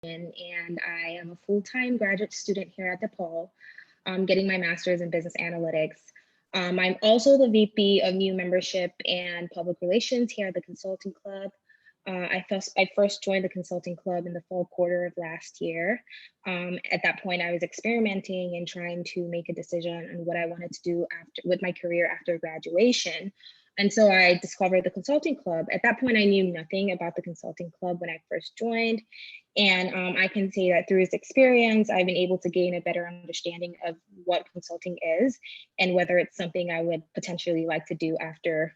and I am a full-time graduate student here at DePaul, getting my master's in business analytics. I'm also the VP of new membership and public relations here at the Consulting Club. I first joined the Consulting Club in the fall quarter of last year. At that point, I was experimenting and trying to make a decision on what I wanted to do with my career after graduation. And so I discovered the Consulting Club. At that point, I knew nothing about the Consulting Club when I first joined. And I can say that through this experience, I've been able to gain a better understanding of what consulting is and whether it's something I would potentially like to do after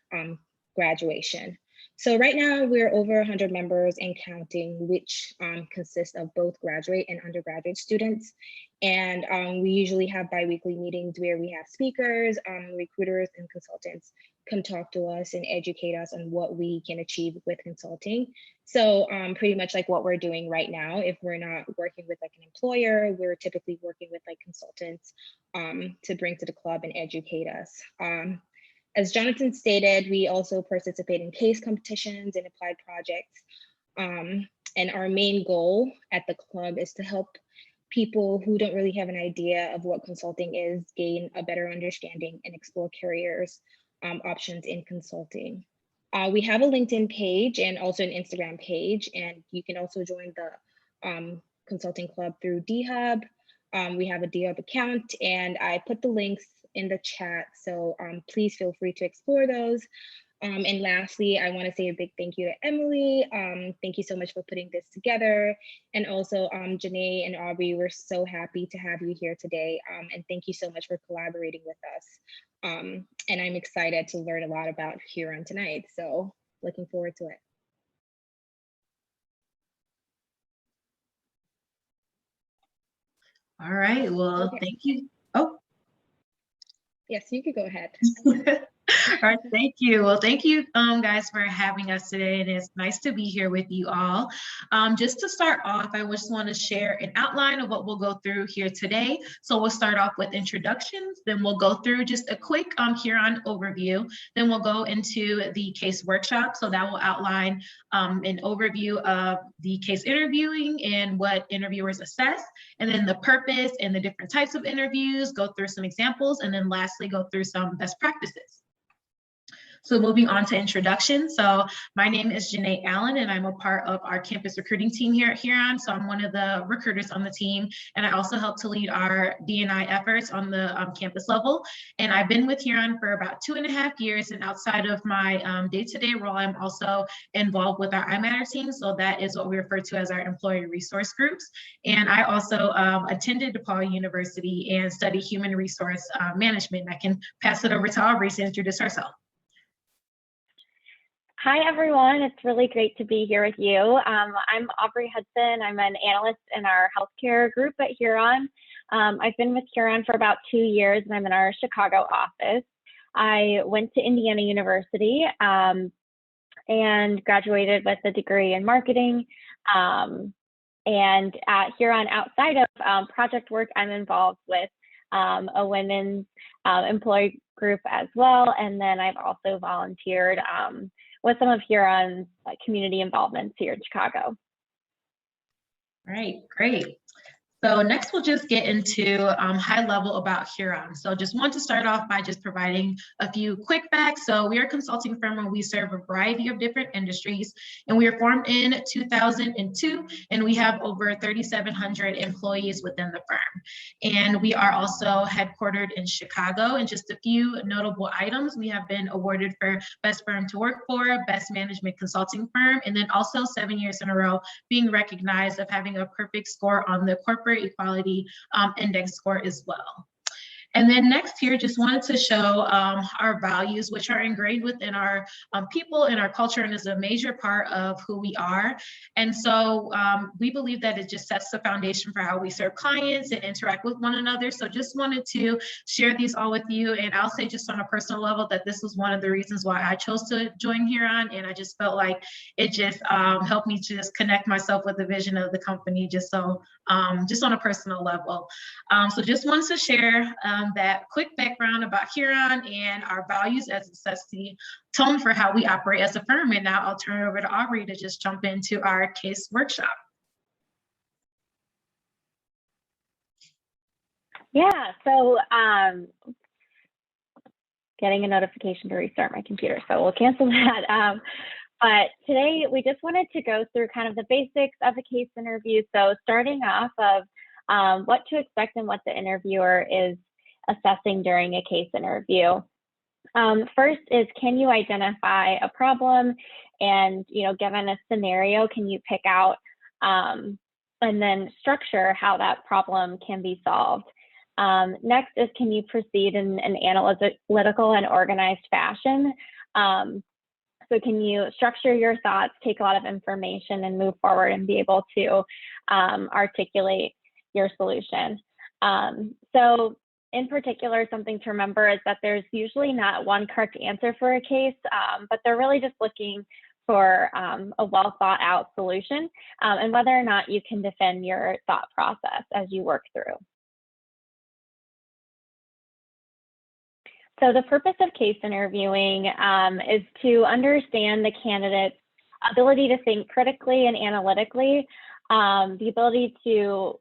graduation. So right now we're over 100 members and counting, which consists of both graduate and undergraduate students. And we usually have biweekly meetings where we have speakers, recruiters, and consultants come talk to us and educate us on what we can achieve with consulting. So pretty much like what we're doing right now, if we're not working with like an employer, we're typically working with like consultants to bring to the club and educate us. As Jonathan stated, we also participate in case competitions and applied projects. And our main goal at the club is to help people who don't really have an idea of what consulting is gain a better understanding and explore careers options in consulting. We have a LinkedIn page and also an Instagram page, and you can also join the consulting club through DHub. We have a DHub account, and I put the links in the chat, so please feel free to explore those. And lastly, I want to say a big thank you to Emily. Thank you so much for putting this together. And also Janae and Aubrey, we're so happy to have you here today. And thank you so much for collaborating with us. And I'm excited to learn a lot about Huron tonight. So looking forward to it. All right, well, okay. Thank you. Oh. Yes, you could go ahead. All right, thank you. Well, thank you guys for having us today. And it's nice to be here with you all. Just to start off, I just want to share an outline of what we'll go through here today. So we'll start off with introductions, then we'll go through just a quick Huron overview. Then we'll go into the case workshop. So that will outline an overview of the case interviewing and what interviewers assess, and then the purpose and the different types of interviews, go through some examples, and then lastly, go through some best practices. So moving on to introduction. So my name is Janae Allen, and I'm a part of our campus recruiting team here at Huron. So I'm one of the recruiters on the team, and I also help to lead our D&I efforts on the campus level. And I've been with Huron for about 2.5 years, and outside of my day-to-day role, I'm also involved with our iMatter team. So that is what we refer to as our employee resource groups. And I also attended DePaul University and studied human resource management. I can pass it over to Aubrey to introduce herself. Hi, everyone. It's really great to be here with you. I'm Aubrey Hudson. I'm an analyst in our healthcare group at Huron. I've been with Huron for about 2 years, and I'm in our Chicago office. I went to Indiana University and graduated with a degree in marketing. And at Huron, outside of project work, I'm involved with a women's employee group as well. And then I've also volunteered with some of Huron's community involvements here in Chicago. All right, great. So next we'll just get into high level about Huron. So just want to start off by just providing a few quick facts. So we are a consulting firm and we serve a variety of different industries, and we were formed in 2002, and we have over 3,700 employees within the firm. And we are also headquartered in Chicago. And just a few notable items: we have been awarded for Best Firm to Work For, Best Management Consulting Firm, and then also 7 years in a row being recognized of having a perfect score on the Corporate Equality Index score as well. And then next here, just wanted to show our values, which are ingrained within our people and our culture, and is a major part of who we are. And so we believe that it just sets the foundation for how we serve clients and interact with one another. So just wanted to share these all with you. And I'll say just on a personal level that this was one of the reasons why I chose to join Huron. And I just felt like it just helped me to just connect myself with the vision of the company, just on a personal level. So just wanted to share that quick background about Huron and our values as it sets the tone for how we operate as a firm. And now I'll turn it over to Aubrey to just jump into our case workshop. Yeah, so getting a notification to restart my computer, so we'll cancel that. But today we just wanted to go through kind of the basics of a case interview. So starting off of what to expect and what the interviewer is assessing during a case interview. First is, can you identify a problem? And, given a scenario, can you pick out and then structure how that problem can be solved? Next is, can you proceed in an analytical and organized fashion? So can you structure your thoughts, take a lot of information, and move forward and be able to articulate your solution? So in particular, something to remember is that there's usually not one correct answer for a case, but they're really just looking for a well thought out solution and whether or not you can defend your thought process as you work through. So the purpose of case interviewing is to understand the candidate's ability to think critically and analytically, the ability to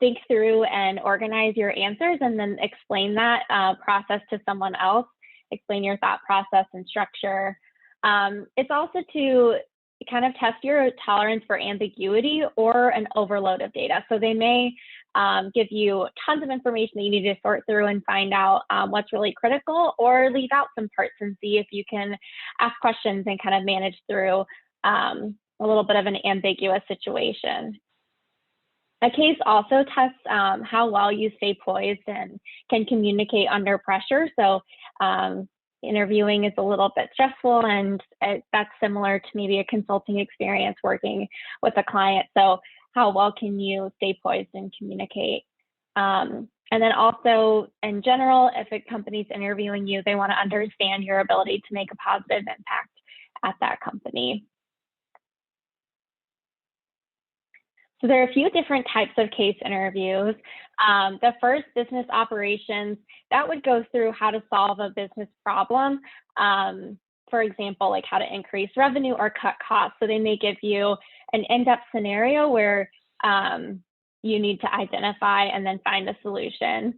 think through and organize your answers and then explain that process to someone else, explain your thought process and structure. It's also to kind of test your tolerance for ambiguity or an overload of data. So they may give you tons of information that you need to sort through and find out what's really critical, or leave out some parts and see if you can ask questions and kind of manage through a little bit of an ambiguous situation. A case also tests how well you stay poised and can communicate under pressure. So interviewing is a little bit stressful, and that's similar to maybe a consulting experience working with a client. So how well can you stay poised and communicate? And then also, in general, if a company's interviewing you, they want to understand your ability to make a positive impact at that company. So there are a few different types of case interviews. The first, business operations, that would go through how to solve a business problem. For example, like how to increase revenue or cut costs. So they may give you an in-depth scenario where you need to identify and then find a solution.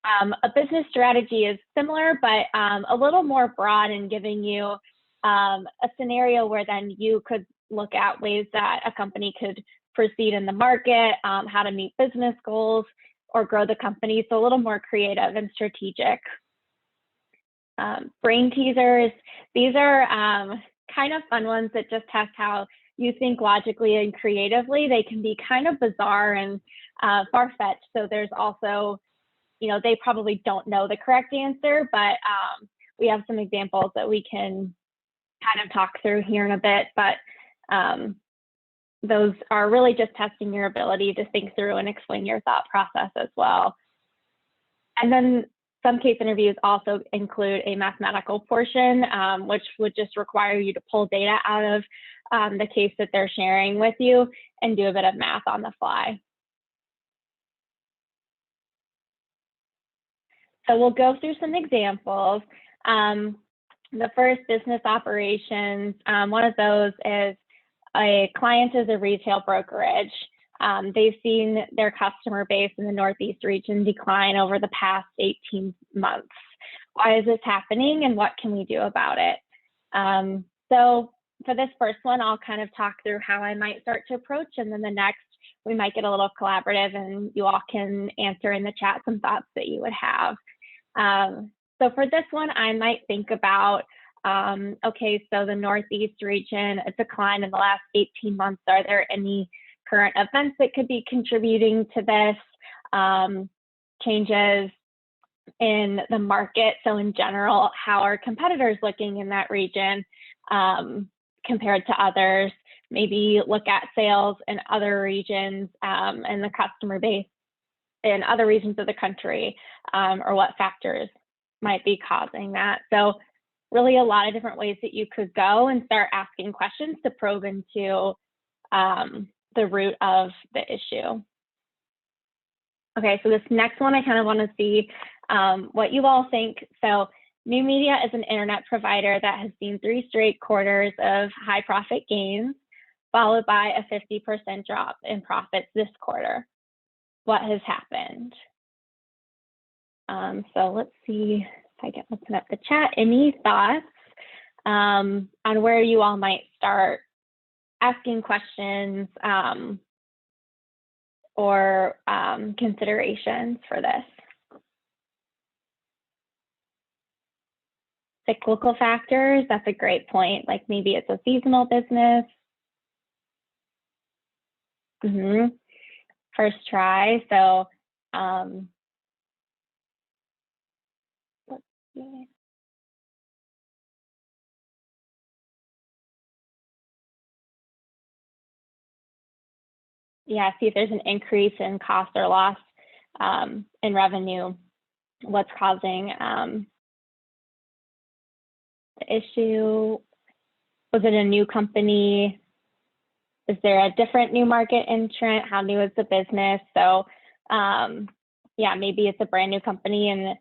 A business strategy is similar, but a little more broad in giving you a scenario where then you could look at ways that a company could proceed in the market, how to meet business goals or grow the company. So a little more creative and strategic. Brain teasers, these are kind of fun ones that just test how you think logically and creatively. They can be kind of bizarre and far-fetched. So there's also, they probably don't know the correct answer, but we have some examples that we can kind of talk through here in a bit. But those are really just testing your ability to think through and explain your thought process as well. And then some case interviews also include a mathematical portion, which would just require you to pull data out of the case that they're sharing with you and do a bit of math on the fly. So we'll go through some examples. The first, business operations, one of those is a client is a retail brokerage. They've seen their customer base in the Northeast region decline over the past 18 months. Why is this happening and what can we do about it? So for this first one, I'll kind of talk through how I might start to approach, and then the next, we might get a little collaborative and you all can answer in the chat some thoughts that you would have. So for this one, I might think about, okay, so the Northeast region, a decline in the last 18 months. Are there any current events that could be contributing to this? Changes in the market. So in general, how are competitors looking in that region compared to others? Maybe look at sales in other regions and the customer base in other regions of the country, or what factors might be causing that. So really a lot of different ways that you could go and start asking questions to probe into the root of the issue. Okay, so this next one, I kind of want to see what you all think. So New Media is an internet provider that has seen 3 straight quarters of high profit gains, followed by a 50% drop in profits this quarter. What has happened? So let's see if I can open up the chat. Any thoughts on where you all might start asking questions or considerations for this? Cyclical factors, that's a great point. Like maybe it's a seasonal business. First try, so let's see. Yeah, see if there's an increase in cost or loss in revenue. What's causing the issue? Was it a new company? Is there a different new market entrant? How new is the business? So yeah, maybe it's a brand new company and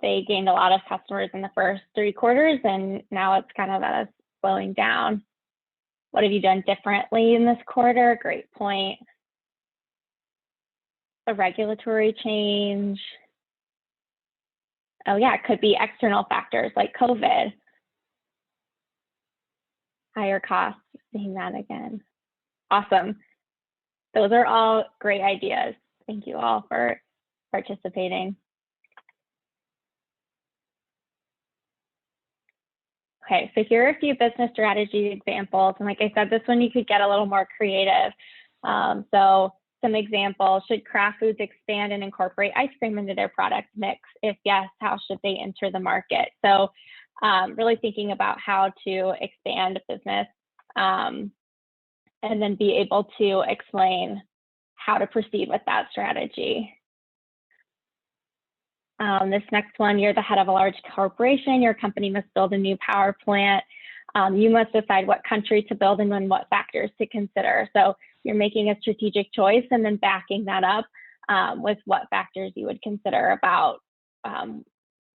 they gained a lot of customers in the first 3 quarters and now it's kind of slowing down. What have you done differently in this quarter? Great point. A regulatory change. Oh yeah, it could be external factors like COVID. Higher costs, seeing that again. Awesome. Those are all great ideas. Thank you all for participating. Okay, so here are a few business strategy examples. And like I said, this one you could get a little more creative. So some examples, should Kraft Foods expand and incorporate ice cream into their product mix? If yes, how should they enter the market? So really thinking about how to expand a business and then be able to explain how to proceed with that strategy. This next one, you're the head of a large corporation. Your company must build a new power plant. You must decide what country to build and then what factors to consider. So you're making a strategic choice and then backing that up with what factors you would consider about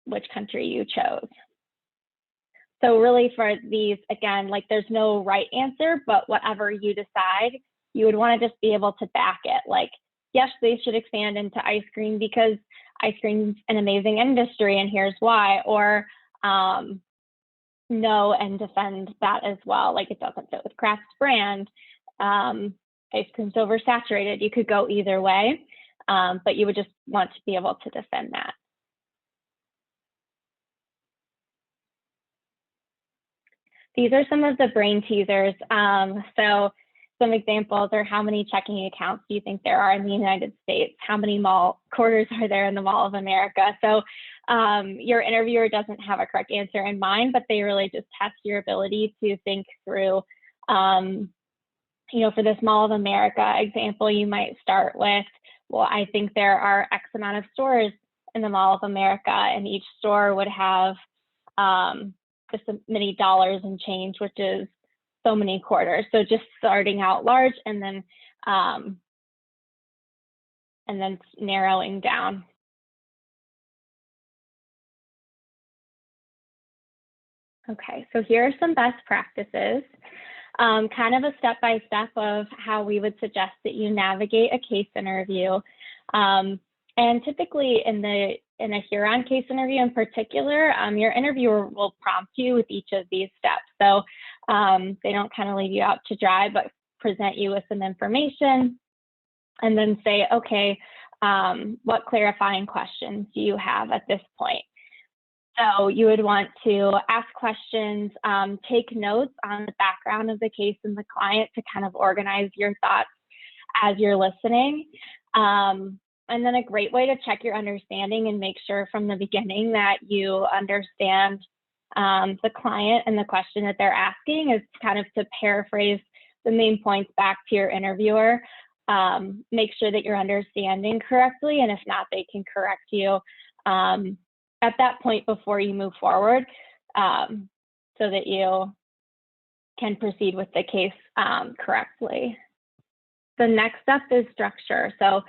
which country you chose. So really for these, again, like there's no right answer, but whatever you decide, you would want to just be able to back it. Like, yes, they should expand into ice cream because ice cream's an amazing industry and here's why, or no, and defend that as well. Like it doesn't fit with Kraft's brand. Ice cream's oversaturated. You could go either way, but you would just want to be able to defend that. These are some of the brain teasers. So some examples are how many checking accounts do you think there are in the United States? How many mall quarters are there in the Mall of America? So your interviewer doesn't have a correct answer in mind, but they really just test your ability to think through, you know, for this Mall of America example, you might start with, well, I think there are X amount of stores in the Mall of America and each store would have just many dollars and change, which is so many quarters. So just starting out large and then narrowing down. Okay, so here are some best practices, kind of a step-by-step of how we would suggest that you navigate a case interview. And typically in a Huron case interview in particular, your interviewer will prompt you with each of these steps. So they don't kind of leave you out to dry, but present you with some information and then say, okay, what clarifying questions do you have at this point? So you would want to ask questions, take notes on the background of the case and the client to kind of organize your thoughts as you're listening. And then a great way to check your understanding and make sure from the beginning that you understand the client and the question that they're asking is kind of to paraphrase the main points back to your interviewer. Make sure that you're understanding correctly, and if not, they can correct you at that point before you move forward so that you can proceed with the case correctly. The next step is structure. So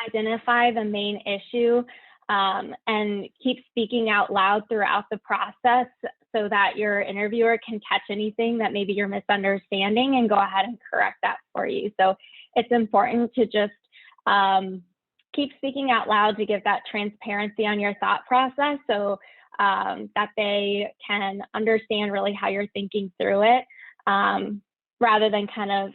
identify the main issue and keep speaking out loud throughout the process so that your interviewer can catch anything that maybe you're misunderstanding and go ahead and correct that for you. So it's important to just keep speaking out loud to give that transparency on your thought process, so that they can understand really how you're thinking through it, rather than kind of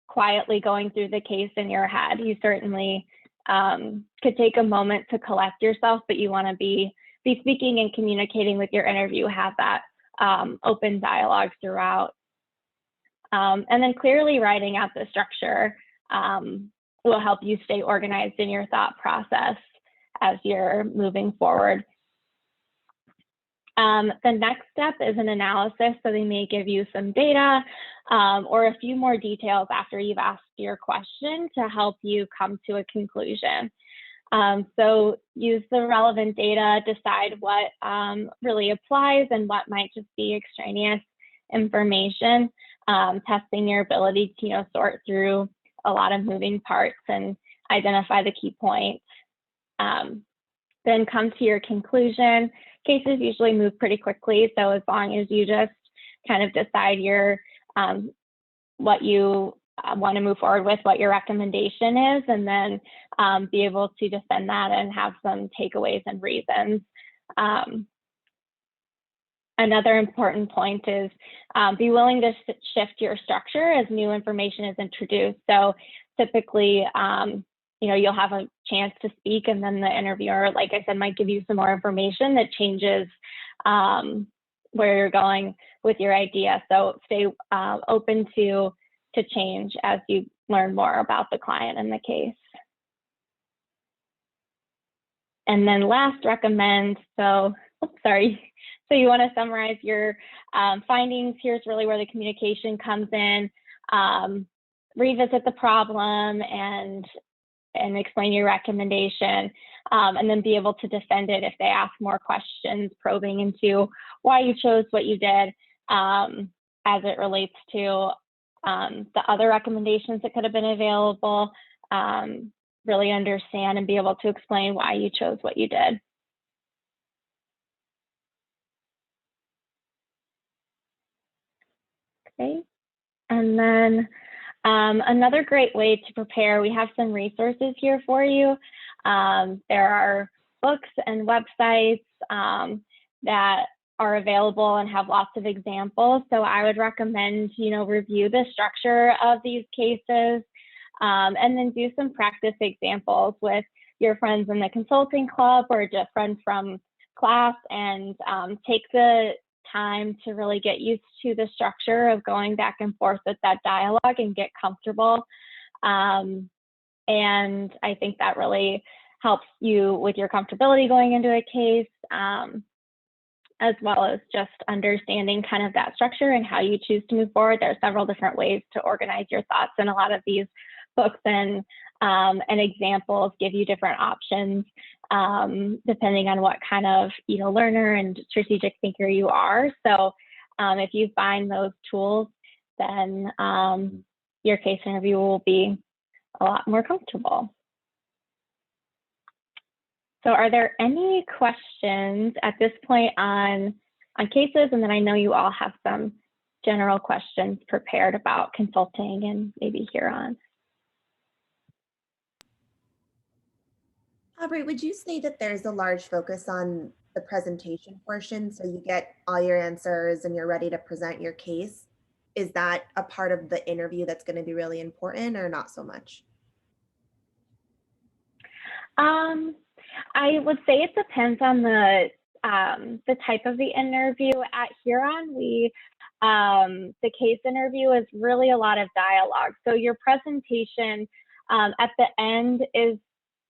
quietly going through the case in your head. You certainly could take a moment to collect yourself, but you want to be speaking and communicating with your interview, have that open dialogue throughout. And then clearly writing out the structure will help you stay organized in your thought process as you're moving forward. The next step is an analysis. So they may give you some data or a few more details after you've asked your question to help you come to a conclusion. So use the relevant data, decide what really applies and what might just be extraneous information, testing your ability to sort through a lot of moving parts and identify the key points. Then come to your conclusion. Cases usually move pretty quickly, so as long as you just kind of decide your what you want to move forward with, what your recommendation is, and then be able to defend that and have some takeaways and reasons. Another important point is be willing to shift your structure as new information is introduced. So typically, you'll have a chance to speak, and then the interviewer, like I said, might give you some more information that changes where you're going with your idea. So stay open to change as you learn more about the client and the case. And then last, recommend. So you want to summarize your findings. Here's really where the communication comes in. Revisit the problem and explain your recommendation, and then be able to defend it if they ask more questions, probing into why you chose what you did as it relates to the other recommendations that could have been available, really understand and be able to explain why you chose what you did. Okay, and then another great way to prepare, we have some resources here for you. There are books and websites that are available and have lots of examples. So I would recommend, review the structure of these cases and then do some practice examples with your friends in the consulting club or just friends from class, and take the time to really get used to the structure of going back and forth with that dialogue and get comfortable. And I think that really helps you with your comfortability going into a case, as well as just understanding kind of that structure and how you choose to move forward. There are several different ways to organize your thoughts, and a lot of these books and examples give you different options depending on what kind of learner and strategic thinker you are. So if you find those tools, then your case interview will be a lot more comfortable. So are there any questions at this point on cases? And then I know you all have some general questions prepared about consulting and maybe Huron. Aubrey, would you say that there's a large focus on the presentation portion, so you get all your answers and you're ready to present your case? Is that a part of the interview that's going to be really important, or not so much? I would say it depends on the type of the interview. At Huron, the case interview is really a lot of dialogue. So your presentation at the end is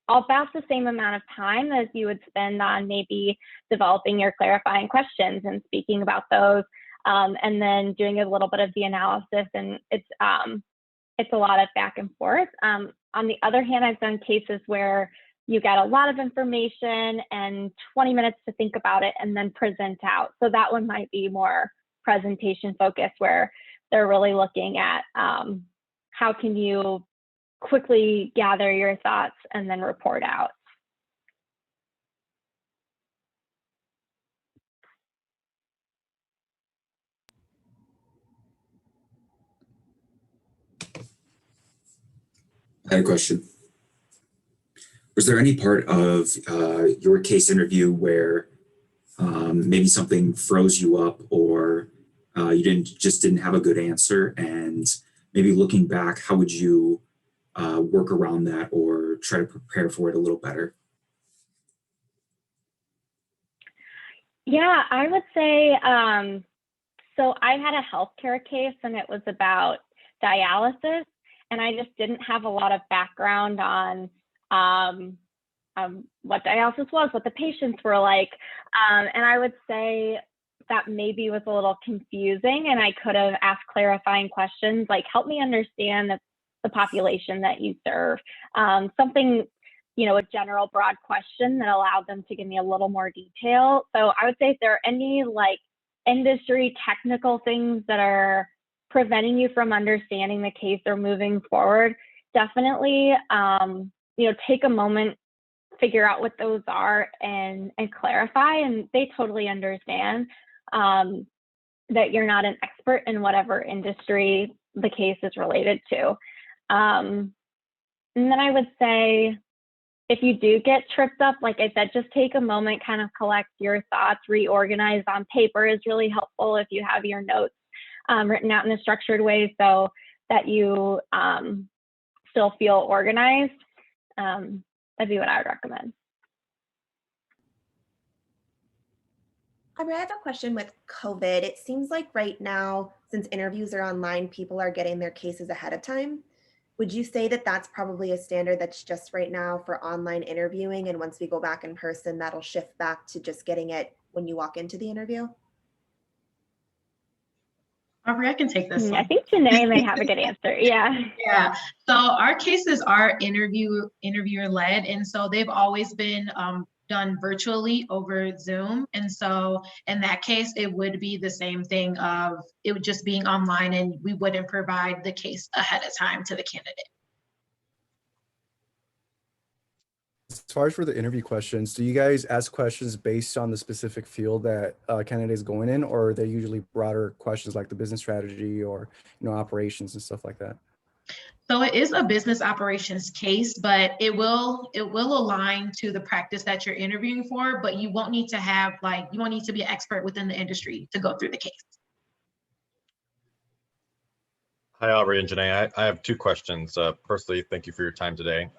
about the same amount of time as you would spend on maybe developing your clarifying questions and speaking about those, and then doing a little bit of the analysis. And it's a lot of back and forth. On the other hand, I've done cases where you get a lot of information and 20 minutes to think about it and then present out. So that one might be more presentation focused, where they're really looking at how can you quickly gather your thoughts and then report out. I had a question. Was there any part of your case interview where maybe something froze you up, or you didn't have a good answer? And maybe looking back, how would you work around that or try to prepare for it a little better? Yeah, I would say, so I had a healthcare case and it was about dialysis, and I just didn't have a lot of background on what dialysis was, what the patients were like. And I would say that maybe was a little confusing, and I could have asked clarifying questions like, help me understand the population that you serve. Something, a general broad question that allowed them to give me a little more detail. So I would say if there are any like industry technical things that are preventing you from understanding the case or moving forward, definitely, take a moment, figure out what those are and clarify. And they totally understand that you're not an expert in whatever industry the case is related to. And then I would say, if you do get tripped up, like I said, just take a moment, kind of collect your thoughts, reorganize on paper is really helpful if you have your notes written out in a structured way so that you still feel organized. That'd be what I would recommend. I have a question with COVID. It seems like right now, since interviews are online, people are getting their cases ahead of time. Would you say that that's probably a standard that's just right now for online interviewing, and once we go back in person, that'll shift back to just getting it when you walk into the interview? Aubrey, I can take this one. I think Janae may have a good answer. Yeah. Yeah. So our cases are interviewer led, and so they've always been done virtually over Zoom. And so in that case, it would be the same thing of it would just being online, and we wouldn't provide the case ahead of time to the candidate. As far as for the interview questions, do you guys ask questions based on the specific field that candidate is going in, or are they usually broader questions like the business strategy or operations and stuff like that? So it is a business operations case, but it will align to the practice that you're interviewing for, but you won't need to be an expert within the industry to go through the case. Hi, Aubrey and Janae. I have two questions. Firstly, thank you for your time today.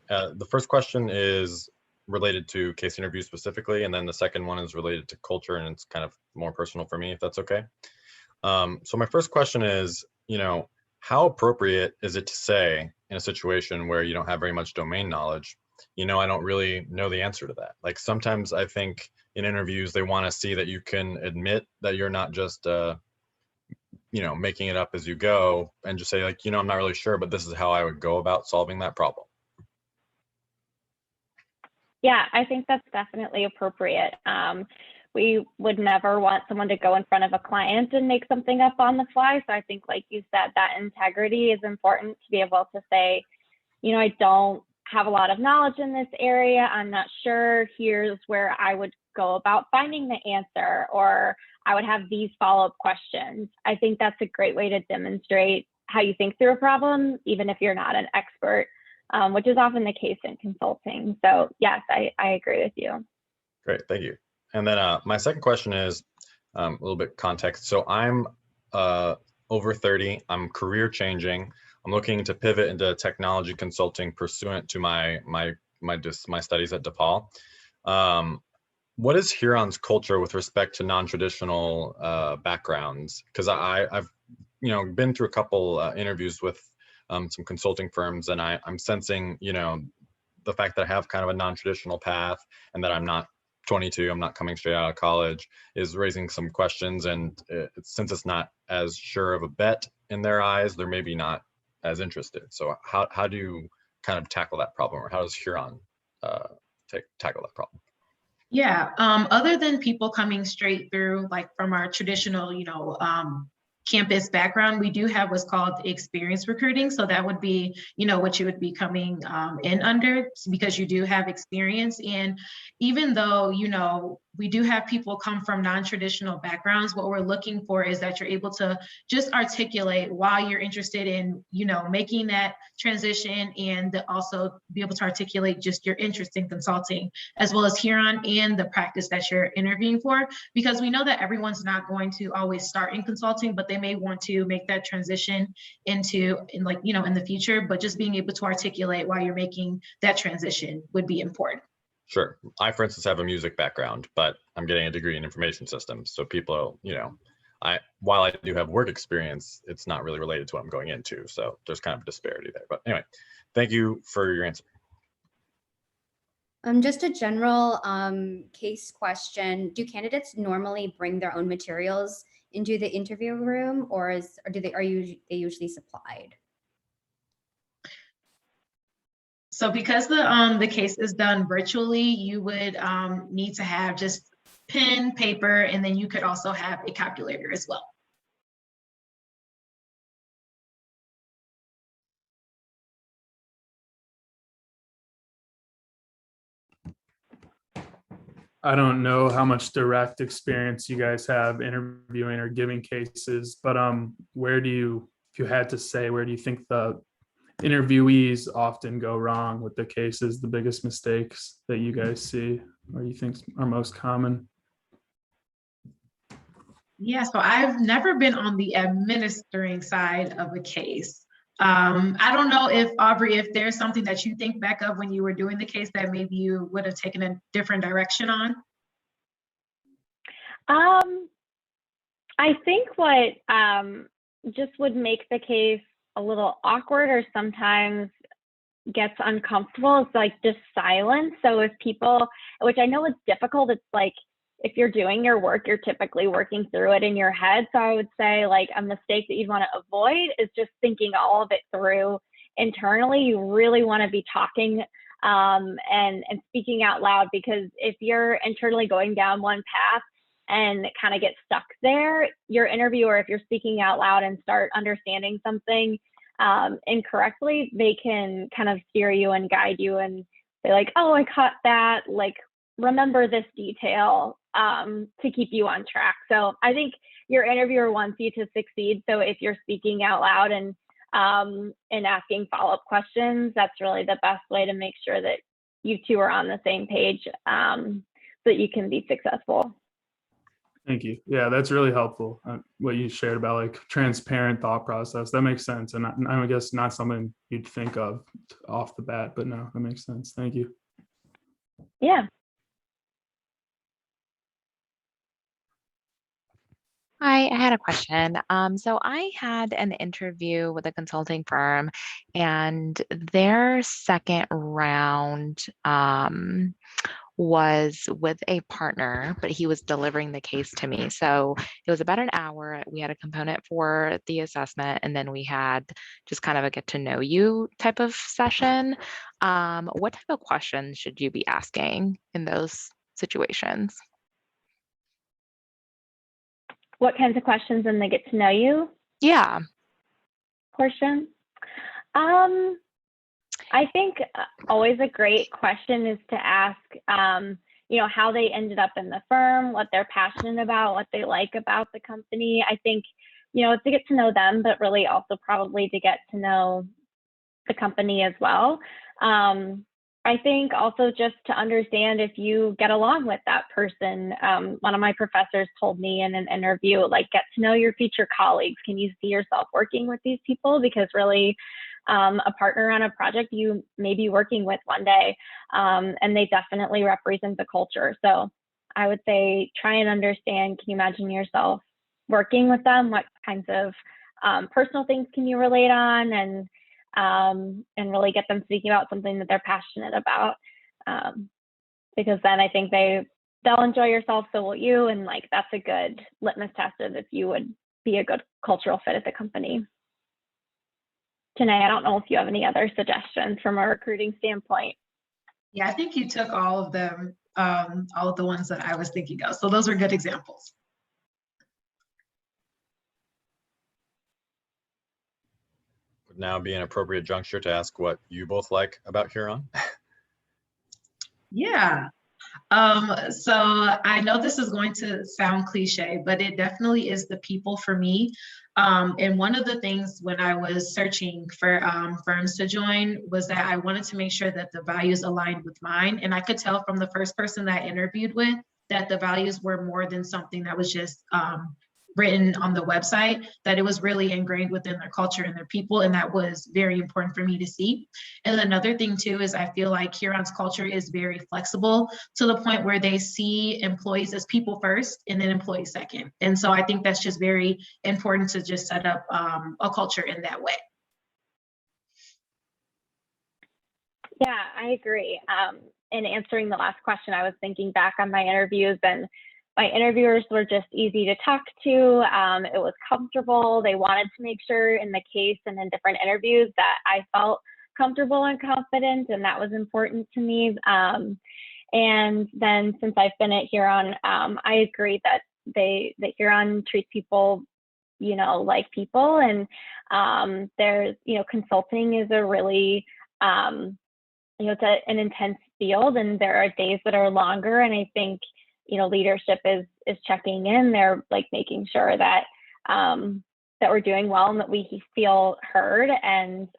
The first question is related to case interviews specifically, and then the second one is related to culture, and it's kind of more personal for me, if that's okay. So my first question is, how appropriate is it to say in a situation where you don't have very much domain knowledge, I don't really know the answer to that. Like sometimes I think in interviews, they want to see that you can admit that you're not just, making it up as you go, and just say like, I'm not really sure, but this is how I would go about solving that problem. Yeah, I think that's definitely appropriate. We would never want someone to go in front of a client and make something up on the fly. So I think, like you said, that integrity is important to be able to say, I don't have a lot of knowledge in this area. I'm not sure. Here's where I would go about finding the answer, or I would have these follow-up questions. I think that's a great way to demonstrate how you think through a problem, even if you're not an expert, which is often the case in consulting. So yes, I agree with you. Great, thank you. And then my second question is a little bit context. So I'm over 30, I'm career changing. I'm looking to pivot into technology consulting pursuant to my studies at DePaul. What is Huron's culture with respect to non-traditional backgrounds? Because I've been through a couple interviews with some consulting firms, and I'm sensing the fact that I have kind of a non-traditional path and that I'm not 22, I'm not coming straight out of college, is raising some questions. And since it's not as sure of a bet in their eyes, they're maybe not as interested. So how do you kind of tackle that problem, or how does Huron tackle that problem? Yeah, other than people coming straight through, like from our traditional, campus background, we do have what's called experience recruiting. So that would be, what you would be coming in under, because you do have experience. And even though, we do have people come from non-traditional backgrounds, what we're looking for is that you're able to just articulate why you're interested in, making that transition, and also be able to articulate just your interest in consulting, as well as Huron and the practice that you're interviewing for, because we know that everyone's not going to always start in consulting, but they may want to make that transition in the future. But just being able to articulate why you're making that transition would be important. Sure. I, for instance, have a music background, but I'm getting a degree in information systems. So people, while I do have work experience, it's not really related to what I'm going into. So there's kind of a disparity there. But anyway, thank you for your answer. Just a general case question. Do candidates normally bring their own materials into the interview room, or are they usually supplied? So because the case is done virtually, you would need to have just pen, paper, and then you could also have a calculator as well. I don't know how much direct experience you guys have interviewing or giving cases, but if you had to say, where do you think the interviewees often go wrong with the cases, the biggest mistakes that you guys see, or you think are most common? Yeah, so I've never been on the administering side of a case. I don't know if, Aubrey, if there's something that you think back of when you were doing the case that maybe you would have taken a different direction on? I think what just would make the case a little awkward or sometimes gets uncomfortable is like just silence. So if people, which I know is difficult, it's like if you're doing your work, you're typically working through it in your head. So I would say like a mistake that you'd want to avoid is just thinking all of it through internally. You really want to be talking and speaking out loud, because if you're internally going down one path and kind of get stuck there, your interviewer, if you're speaking out loud and start understanding something incorrectly, they can kind of steer you and guide you and say like, oh, I caught that, like, remember this detail to keep you on track. So I think your interviewer wants you to succeed. So if you're speaking out loud and asking follow-up questions, that's really the best way to make sure that you two are on the same page so that you can be successful. Thank you. Yeah, that's really helpful. What you shared about like transparent thought process, that makes sense. And I guess not something you'd think of off the bat, but no, that makes sense. Thank you. Yeah. Hi, I had a question. So I had an interview with a consulting firm, and their second round was with a partner, but he was delivering the case to me. So it was about an hour. We had a component for the assessment, and then we had just kind of a get to know you type of session. What type of questions should you be asking in those situations? What kinds of questions in the get to know you? Yeah. Portion? I think always a great question is to ask, how they ended up in the firm, what they're passionate about, what they like about the company. I think, to get to know them, but really also probably to get to know the company as well. I think also just to understand if you get along with that person. One of my professors told me in an interview, like, get to know your future colleagues. Can you see yourself working with these people? Because really, a partner on a project you may be working with one day, and they definitely represent the culture. So I would say try and understand, can you imagine yourself working with them? What kinds of personal things can you relate on, and really get them speaking about something that they're passionate about, because then I think they'll enjoy yourself, so will you, and like that's a good litmus test of if you would be a good cultural fit at the company. Janae, I don't know if you have any other suggestions from a recruiting standpoint. Yeah, I think you took all of them, all of the ones that I was thinking of. So those are good examples. would now be an appropriate juncture to ask what you both like about Huron. Yeah. So I know this is going to sound cliche, but it definitely is the people for me. And one of the things when I was searching for firms to join was that I wanted to make sure that the values aligned with mine. And I could tell from the first person that I interviewed with that the values were more than something that was just written on the website, that it was really ingrained within their culture and their people. And that was very important for me to see. And another thing too, is I feel like Huron's culture is very flexible to the point where they see employees as people first and then employees second. And so I think that's just very important to just set up a culture in that way. Yeah, I agree. In answering the last question, I was thinking back on my interviews, and my interviewers were just easy to talk to. It was comfortable. They wanted to make sure in the case and in different interviews that I felt comfortable and confident, and that was important to me. And then since I've been at Huron, I agree that Huron treats people, like people, and there's, consulting is a really, it's an intense field, and there are days that are longer, and I think leadership is checking in. They're like making sure that that we're doing well and that we feel heard, and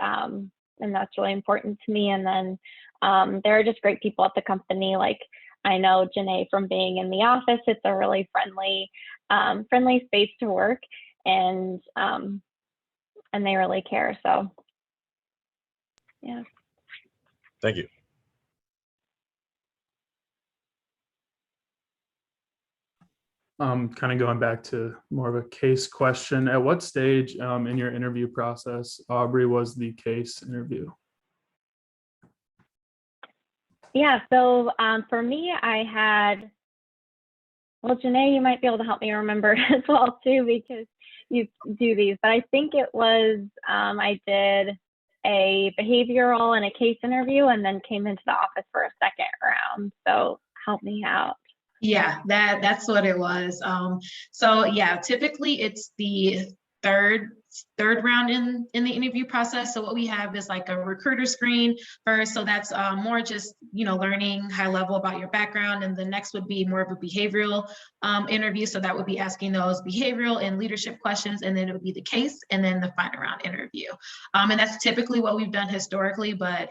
that's really important to me. And then there are just great people at the company. Like I know Janae from being in the office. It's a really friendly space to work, and they really care. So yeah. Thank you. Kind of going back to more of a case question. At what stage in your interview process, Aubrey, was the case interview? Yeah, so for me, I had, well, Janae, you might be able to help me remember as well too, because you do these, but I think it was, I did a behavioral and a case interview and then came into the office for a second round. So help me out. Yeah, that's what it was. So yeah, typically it's the third round in the interview process. So what we have is like a recruiter screen first. So that's more just, learning high level about your background. And the next would be more of a behavioral interview. So that would be asking those behavioral and leadership questions. And then it would be the case and then the final round interview. And that's typically what we've done historically, but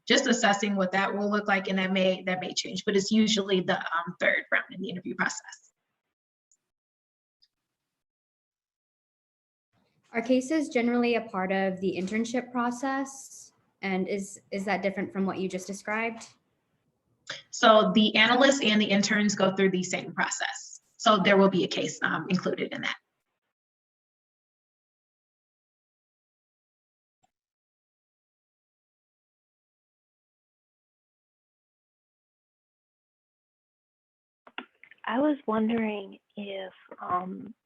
just assessing what that will look like, and that may change, but it's usually the third round in the interview process. Are cases generally a part of the internship process? And is that different from what you just described? So the analysts and the interns go through the same process. So there will be a case included in that. I was wondering if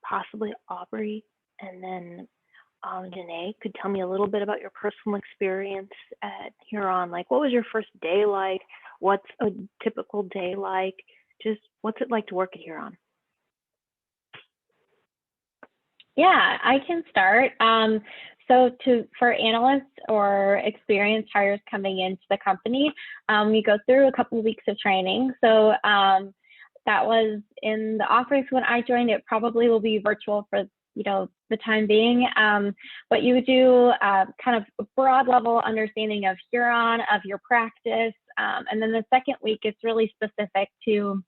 possibly Aubrey and then Janae could tell me a little bit about your personal experience at Huron. Like, what was your first day like? What's a typical day like? Just what's it like to work at Huron? Yeah, I can start. So for analysts or experienced hires coming into the company, we go through a couple of weeks of training. So that was in the office when I joined. It probably will be virtual for the time being, but you do kind of a broad level understanding of Huron, of your practice, and then the second week is really specific to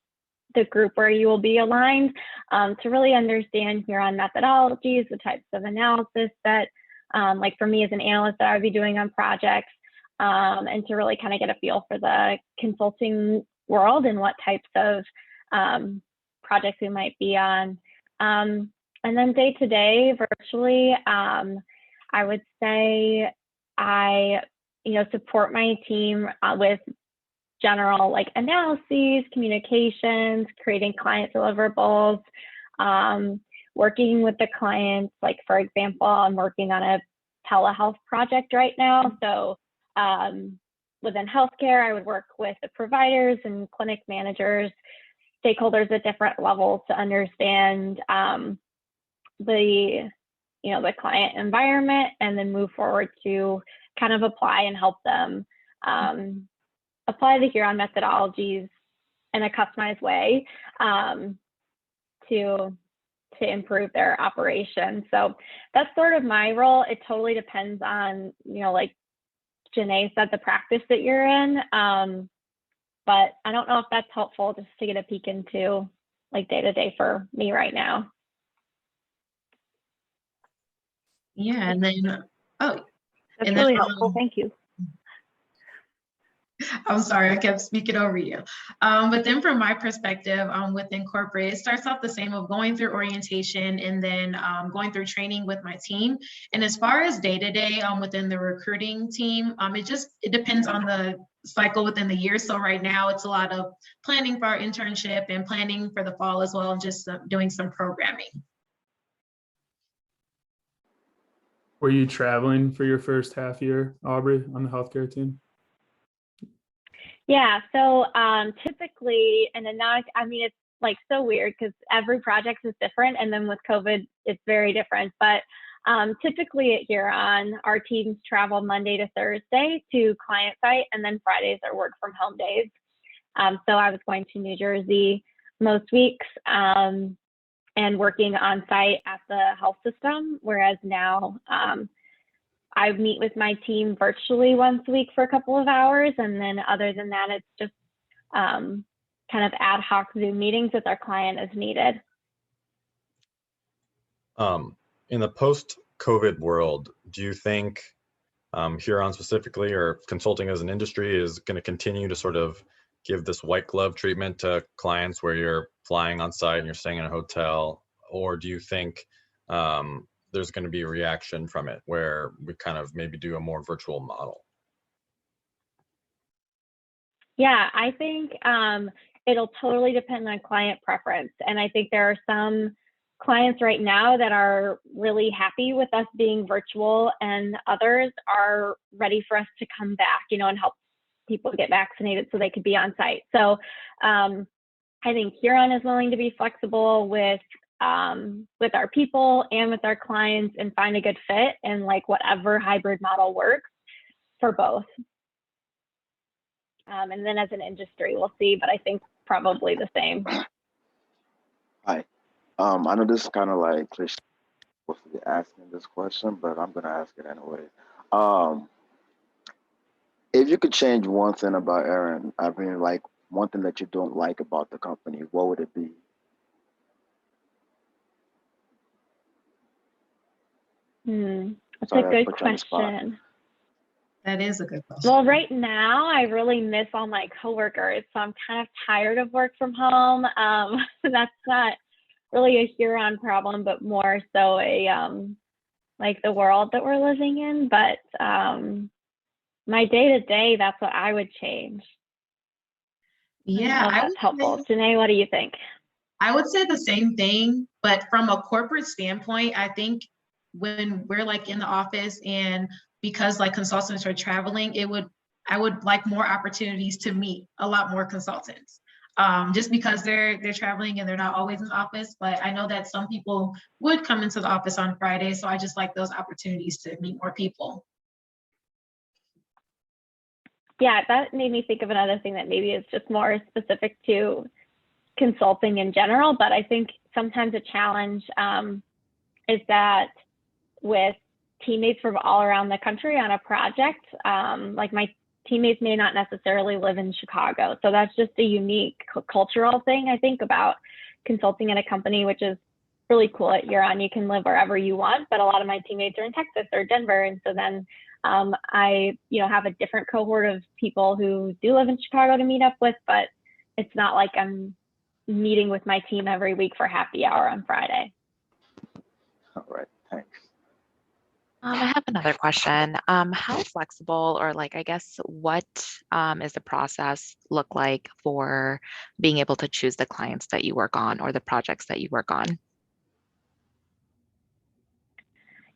the group where you will be aligned, to really understand Huron methodologies, the types of analysis that, like for me as an analyst, that I would be doing on projects, and to really kind of get a feel for the consulting world and what types of projects we might be on. And then day to day, virtually, I would say I, support my team with general like analyses, communications, creating client deliverables, working with the clients. Like for example, I'm working on a telehealth project right now. So within healthcare, I would work with the providers and clinic managers, stakeholders at different levels to understand the the client environment, and then move forward to kind of apply and help them apply the Huron methodologies in a customized way to improve their operation. So that's sort of my role. It totally depends on, like Janae said, the practice that you're in. But I don't know if that's helpful, just to get a peek into like day to day for me right now. Yeah, and then, That's and really then, helpful. Thank you. I'm sorry, I kept speaking over you. But then from my perspective, within corporate, it starts off the same of going through orientation and then going through training with my team. And as far as day-to-day within the recruiting team, it depends on the cycle within the year. So right now it's a lot of planning for our internship and planning for the fall as well, and just doing some programming. Were you traveling for your first half year, Aubrey, on the healthcare team? Yeah, so typically, and then now, I mean, it's like so weird because every project is different. And then with COVID, it's very different. But typically at Huron, our teams travel Monday to Thursday to client site, and then Fridays are work from home days. So I was going to New Jersey most weeks and working on site at the health system, whereas now I meet with my team virtually once a week for a couple of hours. And then other than that, it's just kind of ad hoc Zoom meetings with our client as needed. In the post-COVID world, do you think Huron specifically, or consulting as an industry, is going to continue to sort of give this white glove treatment to clients where you're flying on site and you're staying in a hotel? Or do you think there's going to be a reaction from it where we kind of maybe do a more virtual model? Yeah, I think it'll totally depend on client preference. And I think there are some clients right now that are really happy with us being virtual, and others are ready for us to come back, and help people get vaccinated so they could be on site. So I think Huron is willing to be flexible with our people and with our clients and find a good fit, and like whatever hybrid model works for both. And then as an industry, we'll see, but I think probably the same. Hi. I know this is kind of like cliche asking this question, but I'm going to ask it anyway. If you could change one thing about Aaron, I mean, like one thing that you don't like about the company, what would it be? That's a good question. That is a good question. Well, right now, I really miss all my coworkers, so I'm kind of tired of work from home. That's not really a Huron problem, but more so like the world that we're living in. But my day-to-day, that's what I would change. Yeah, that's helpful. Janae, what do you think? I would say the same thing, but from a corporate standpoint, I think when we're like in the office, and because like consultants are traveling, I would like more opportunities to meet a lot more consultants. Just because they're traveling and they're not always in the office. But I know that some people would come into the office on Friday, so I just like those opportunities to meet more people. Yeah, that made me think of another thing that maybe is just more specific to consulting in general, but I think sometimes a challenge is that with teammates from all around the country on a project, like my teammates may not necessarily live in Chicago. So that's just a unique cultural thing, I think, about consulting in a company, which is really cool at Huron. You can live wherever you want, but a lot of my teammates are in Texas or Denver. And so then I have a different cohort of people who do live in Chicago to meet up with, but it's not like I'm meeting with my team every week for happy hour on Friday. All right, thanks. I have another question. How flexible, or like, I guess, what is the process look like for being able to choose the clients that you work on or the projects that you work on?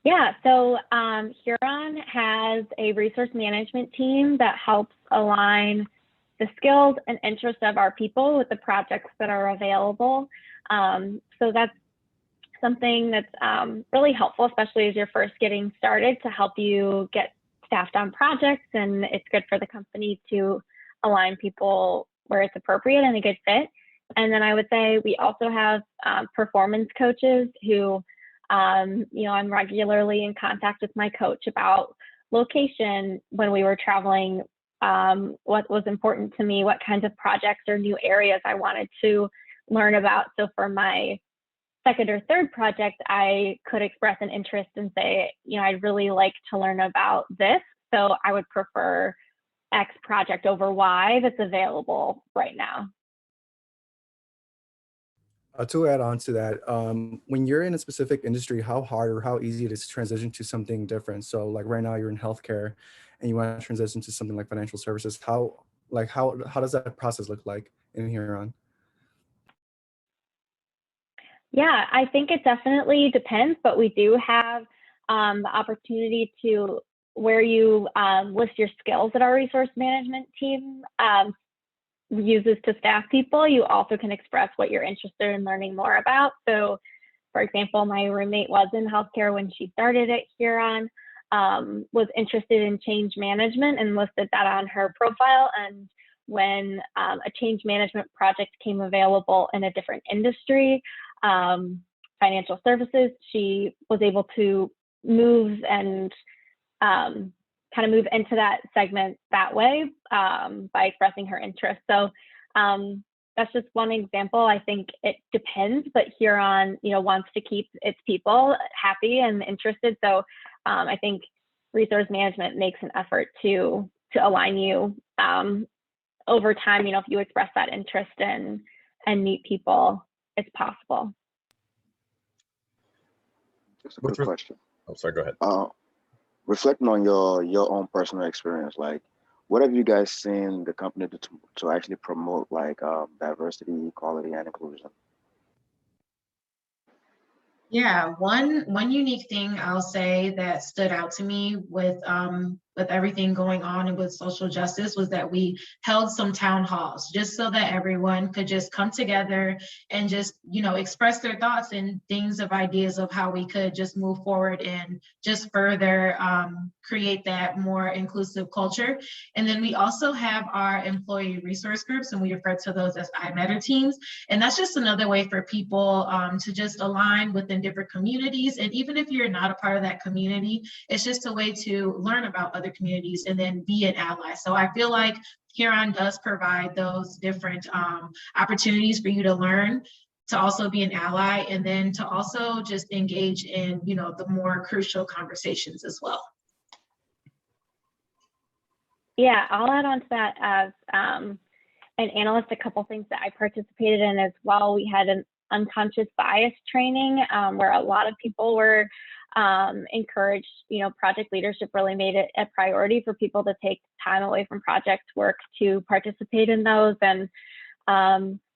Yeah, so Huron has a resource management team that helps align the skills and interests of our people with the projects that are available. So that's something that's really helpful, especially as you're first getting started, to help you get staffed on projects. And it's good for the company to align people where it's appropriate and a good fit. And then I would say we also have performance coaches who, I'm regularly in contact with my coach about location when we were traveling, what was important to me, what kinds of projects or new areas I wanted to learn about. So for my second or third project, I could express an interest and say, I'd really like to learn about this. So I would prefer X project over Y that's available right now. To add on to that, when you're in a specific industry, how hard or how easy it is to transition to something different? So like right now you're in healthcare and you want to transition to something like financial services. How does that process look like in Huron? Yeah, I think it definitely depends, but we do have the opportunity to where you list your skills that our resource management team uses to staff people. You also can express what you're interested in learning more about. So, for example, my roommate was in healthcare when she started at Huron, was interested in change management and listed that on her profile. And when a change management project came available in a different industry, financial services, she was able to move and kind of move into that segment that way by expressing her interest. So that's just one example. I think it depends, but Huron, wants to keep its people happy and interested. So I think resource management makes an effort to align you over time. If you express that interest and meet people, it's possible. Just a quick question. Oh, sorry, go ahead. Reflecting on your own personal experience, like what have you guys seen the company do to actually promote like diversity, equality, and inclusion? Yeah, one unique thing I'll say that stood out to me with everything going on and with social justice was that we held some town halls just so that everyone could just come together and just, express their thoughts and things of ideas of how we could just move forward and just further create that more inclusive culture. And then we also have our employee resource groups, and we refer to those as I-Matter teams. And that's just another way for people to just align within different communities. And even if you're not a part of that community, it's just a way to learn about other communities and then be an ally. So I feel like Huron does provide those different opportunities for you to learn, to also be an ally, and then to also just engage in, the more crucial conversations as well. Yeah, I'll add on to that as an analyst, a couple things that I participated in as well. We had an unconscious bias training where a lot of people were encouraged, project leadership really made it a priority for people to take time away from project work to participate in those and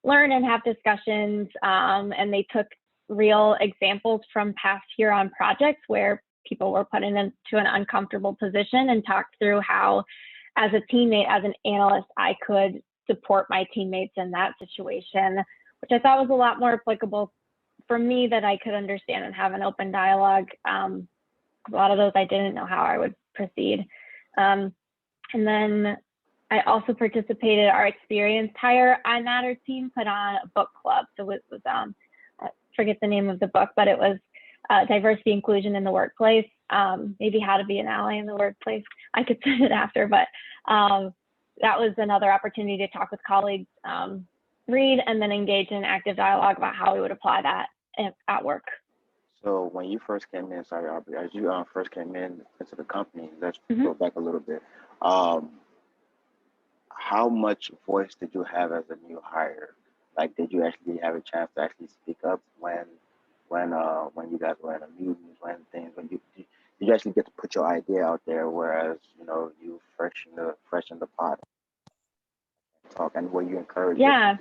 learn and have discussions. And they took real examples from past Huron projects where people were put into an uncomfortable position and talked through how, as a teammate, as an analyst, I could support my teammates in that situation, which I thought was a lot more applicable for me, that I could understand and have an open dialogue. A lot of those I didn't know how I would proceed. And then I also participated, our experienced hire I-Matter team put on a book club. So it was, I forget the name of the book, but it was Diversity Inclusion in the Workplace, maybe How to Be an Ally in the Workplace. I could send it after, but that was another opportunity to talk with colleagues, read, and then engage in active dialogue about how we would apply that at work. So when you first came in, sorry, Aubrey, as you first came in into the company, let's go back a little bit. How much voice did you have as a new hire? Like, did you actually have a chance to actually speak up when you guys were in a meeting, when you actually get to put your idea out there, whereas you fresh in the pot talk, and were you encouraged? Yeah,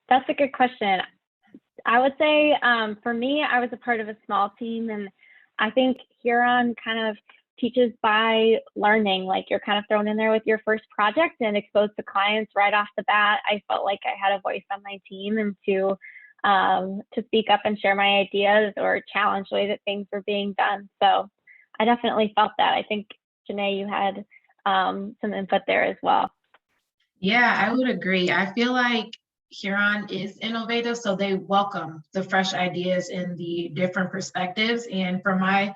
that's a good question. I would say for me, I was a part of a small team, and I think Huron kind of teaches by learning. Like, you're kind of thrown in there with your first project and exposed to clients right off the bat. I felt like I had a voice on my team and to to speak up and share my ideas or challenge the way that things were being done. So I definitely felt that. I think, Janae, you had some input there as well. Yeah, I would agree. I feel like Huron is innovative, so they welcome the fresh ideas and the different perspectives. And from my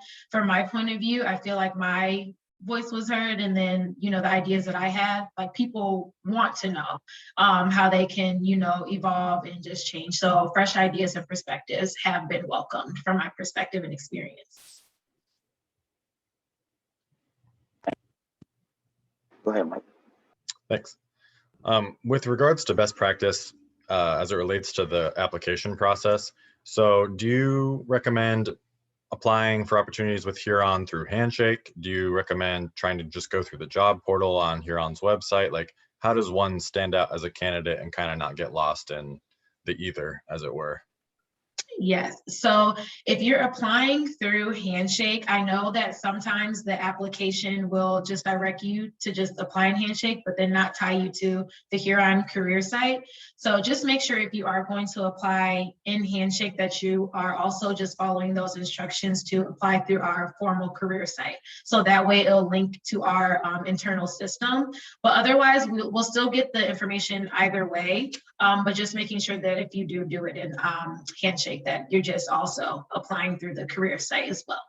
point of view, I feel like my voice was heard, and then the ideas that I had, like people want to know how they can evolve and just change. So fresh ideas and perspectives have been welcomed from my perspective and experience. Go ahead, Mike. Thanks. With regards to best practice as it relates to the application process, so do you recommend applying for opportunities with Huron through Handshake? Do you recommend trying to just go through the job portal on Huron's website? Like, how does one stand out as a candidate and kind of not get lost in the ether, as it were? Yes. So if you're applying through Handshake, I know that sometimes the application will just direct you to just apply in Handshake, but then not tie you to the Huron career site. So just make sure if you are going to apply in Handshake that you are also just following those instructions to apply through our formal career site. So that way it'll link to our internal system. But otherwise, we'll still get the information either way. But just making sure that if you do it in Handshake, that you're just also applying through the career site as well.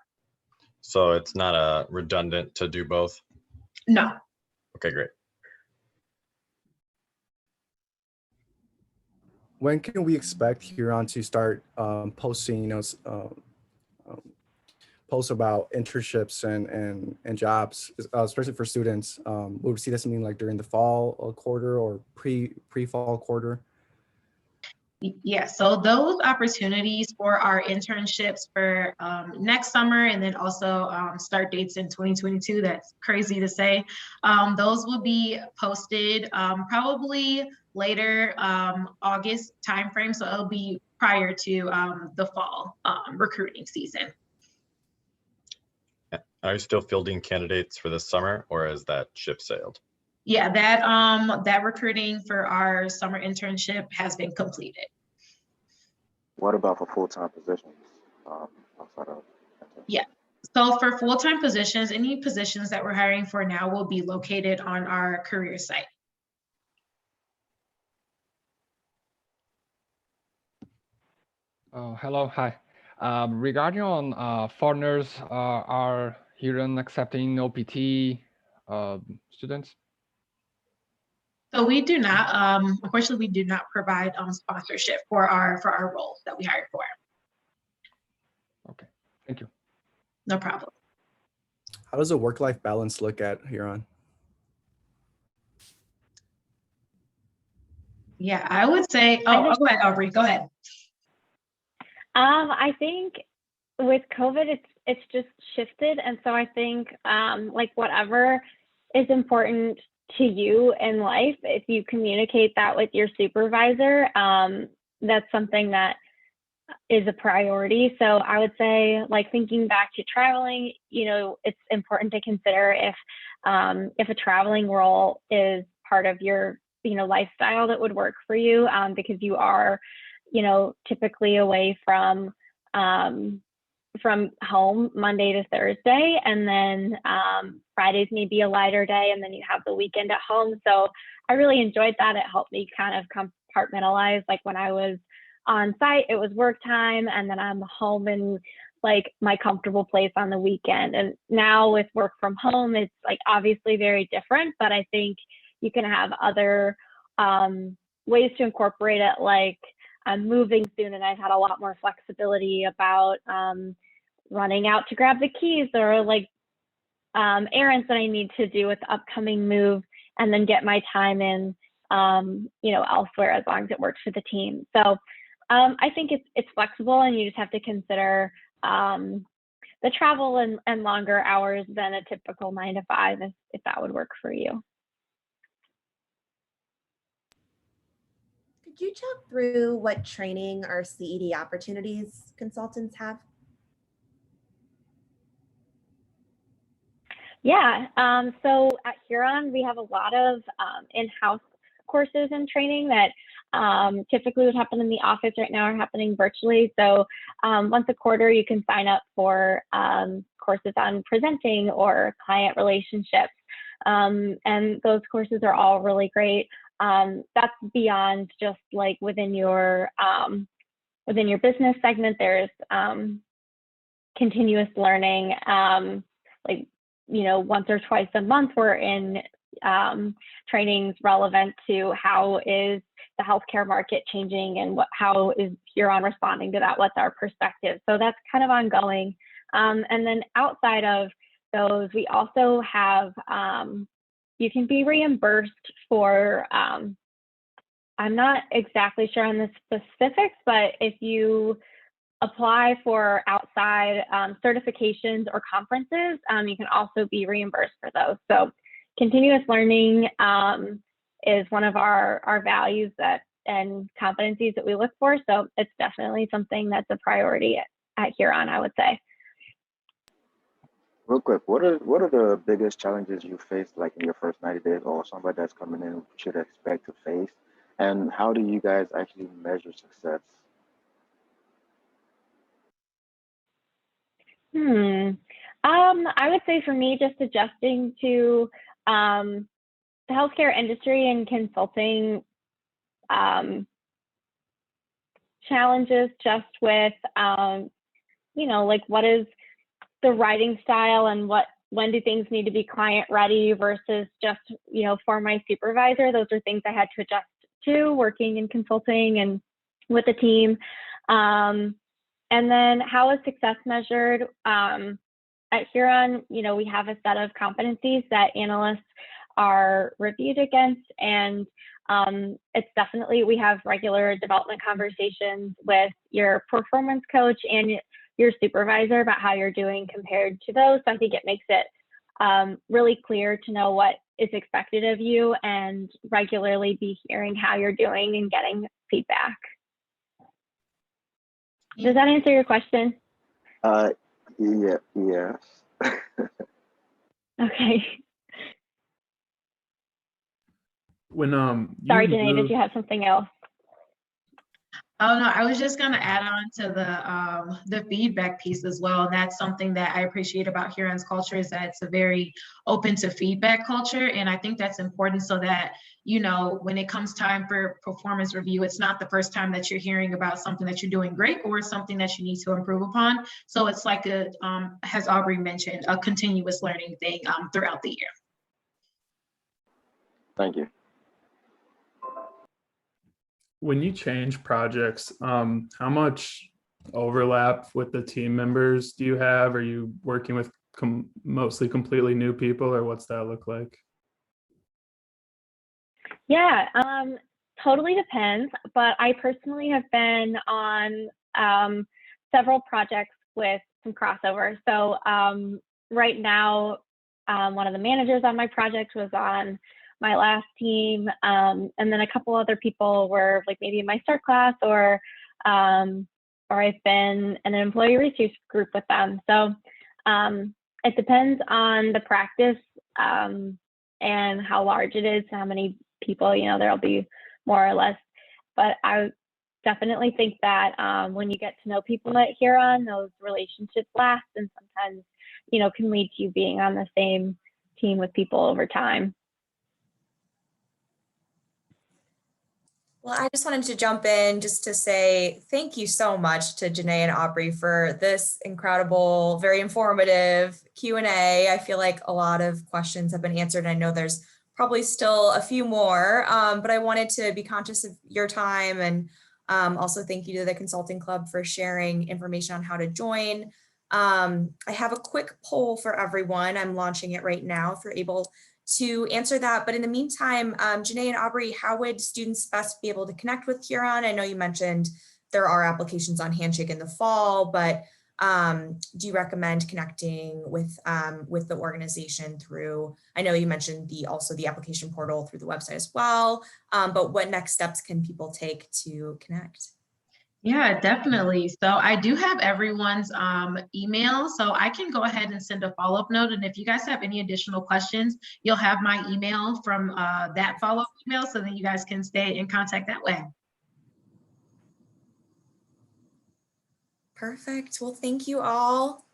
So it's not redundant to do both? No. Okay, great. When can we expect Huron to start posting, posts about internships and jobs, especially for students? Would we see this something like during the fall quarter or pre-fall quarter? Yeah, so those opportunities for our internships for next summer, and then also start dates in 2022, that's crazy to say. Those will be posted probably later August timeframe, so it'll be prior to the fall recruiting season. Are you still fielding candidates for this summer, or has that ship sailed? Yeah, that recruiting for our summer internship has been completed. What about for full-time positions outside of? Yeah, so for full-time positions, any positions that we're hiring for now will be located on our career site. Hello, hi. Regarding on foreigners, are Huron accepting OPT students? So we do not, unfortunately, we do not provide sponsorship for our roles that we hire for. Okay, thank you. No problem. How does a work-life balance look at Huron? Yeah, I would say, go ahead, Aubrey, go ahead. I think with COVID, it's just shifted. And so I think like whatever is important to you in life, if you communicate that with your supervisor, that's something that is a priority. So I would say, like, thinking back to traveling, it's important to consider if a traveling role is part of your lifestyle that would work for you, because you are typically away from home Monday to Thursday, and then Fridays may be a lighter day, and then you have the weekend at home. So I really enjoyed that. It helped me kind of compartmentalize, like when I was on site, it was work time, and then I'm home in like my comfortable place on the weekend. And now with work from home, it's like obviously very different, but I think you can have other ways to incorporate it. Like, I'm moving soon, and I've had a lot more flexibility about running out to grab the keys, or like errands that I need to do with the upcoming move, and then get my time in elsewhere, as long as it works for the team. So I think it's flexible, and you just have to consider the travel and longer hours than a typical 9 to 5, if that would work for you. Could you talk through what training or CED opportunities consultants have? Yeah, so at Huron, we have a lot of in-house courses and training that typically would happen in the office right now are happening virtually. So once a quarter, you can sign up for courses on presenting or client relationships. And those courses are all really great. That's beyond just like within your business segment. There's continuous learning, like, you know, once or twice a month we're in trainings relevant to how is the healthcare market changing and how is Huron responding to that, what's our perspective. So that's kind of ongoing. And then outside of those, we also have, you can be reimbursed for, I'm not exactly sure on the specifics, but if you apply for outside certifications or conferences, you can also be reimbursed for those. So continuous learning is one of our values and competencies that we look for. So it's definitely something that's a priority at Huron, I would say. Real quick, what are the biggest challenges you faced like in your first 90 days, or somebody that's coming in should expect to face? And how do you guys actually measure success? I would say for me, just adjusting to the healthcare industry and consulting challenges, just with you know, like what is the writing style and when do things need to be client ready versus just, you know, for my supervisor. Those are things I had to adjust to working in consulting and with the team. And then how is success measured? At Huron, you know, we have a set of competencies that analysts are reviewed against, and it's definitely, we have regular development conversations with your performance coach and your supervisor about how you're doing compared to those. So I think it makes it really clear to know what is expected of you and regularly be hearing how you're doing and getting feedback. Does that answer your question? Yeah, yes. Okay. When Sorry, Janae, did you have something else? Oh no, I was just gonna add on to the feedback piece as well. And that's something that I appreciate about Huron's culture, is that it's a very open to feedback culture. And I think that's important so that, you know, when it comes time for performance review, it's not the first time that you're hearing about something that you're doing great or something that you need to improve upon. So it's like a, as Aubrey mentioned, a continuous learning thing throughout the year. Thank you. When you change projects, how much overlap with the team members do you have? Are you working with mostly completely new people, or what's that look like? Yeah, totally depends. But I personally have been on several projects with some crossover. So right now, one of the managers on my project was on my last team, and then a couple other people were like maybe in my start class, or I've been in an employee resource group with them. So it depends on the practice and how large it is, how many people, you know, there'll be more or less. But I definitely think that when you get to know people at Huron, those relationships last, and sometimes, you know, can lead to you being on the same team with people over time. Well, I just wanted to jump in just to say thank you so much to Janae and Aubrey for this incredible, very informative Q&A. I feel like a lot of questions have been answered. I know there's probably still a few more, but I wanted to be conscious of your time, and also thank you to the Consulting Club for sharing information on how to join. I have a quick poll for everyone. I'm launching it right now if you're able to answer that. But in the meantime, Janae and Aubrey, how would students best be able to connect with Huron? I know you mentioned there are applications on Handshake in the fall, but do you recommend connecting with the organization through, I know you mentioned also the application portal through the website as well, but what next steps can people take to connect? Yeah, definitely. So I do have everyone's email, so I can go ahead and send a follow-up note. And if you guys have any additional questions, you'll have my email from that follow-up email, so that you guys can stay in contact that way. Perfect. Well, thank you all.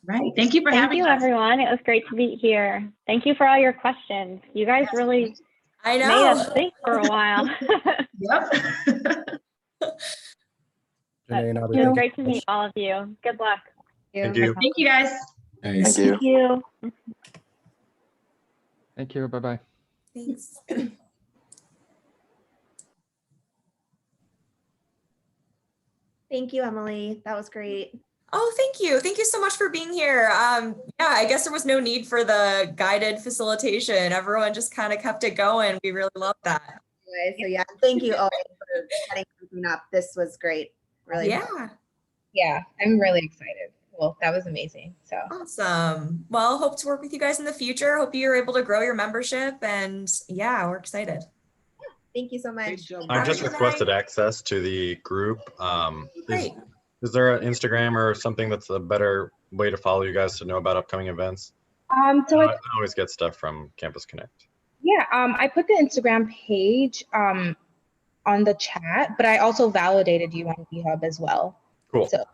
Right. Thank you for Thank having you, us. everyone. It was great to be here. Thank you for all your questions. You guys really I made us know. think for a while. Yep. Janae and Aubrey, It was thank you great so to meet much. all of you. Good luck. Thank you. Thank you, guys. Nice. Thank you. Thank you. Thank you. Bye-bye. Thanks. Thank you, Emily. That was great. Oh, thank you. Thank you so much for being here. Yeah, I guess there was no need for the guided facilitation. Everyone just kind of kept it going. We really love that. Anyway, so yeah, thank you all for setting everything up. This was great. Really. Yeah. Yeah, I'm really excited. Well, that was amazing. So Awesome. Well, hope to work with you guys in the future. Hope you're able to grow your membership. And yeah, we're excited. Thank you so much. Great job. I Have a just good requested night. access to the group. Great. Is there an Instagram or something that's a better way to follow you guys to know about upcoming events? so I always get stuff from Campus Connect. yeah, I put the Instagram page on the chat, but I also validated you on VHub as well. Cool. So All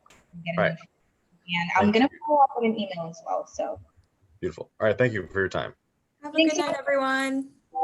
right. and I'm Thank gonna follow up on an email as well. So Beautiful. All right. Thank you for your time. Have a Thanks good so night, everyone. Bye.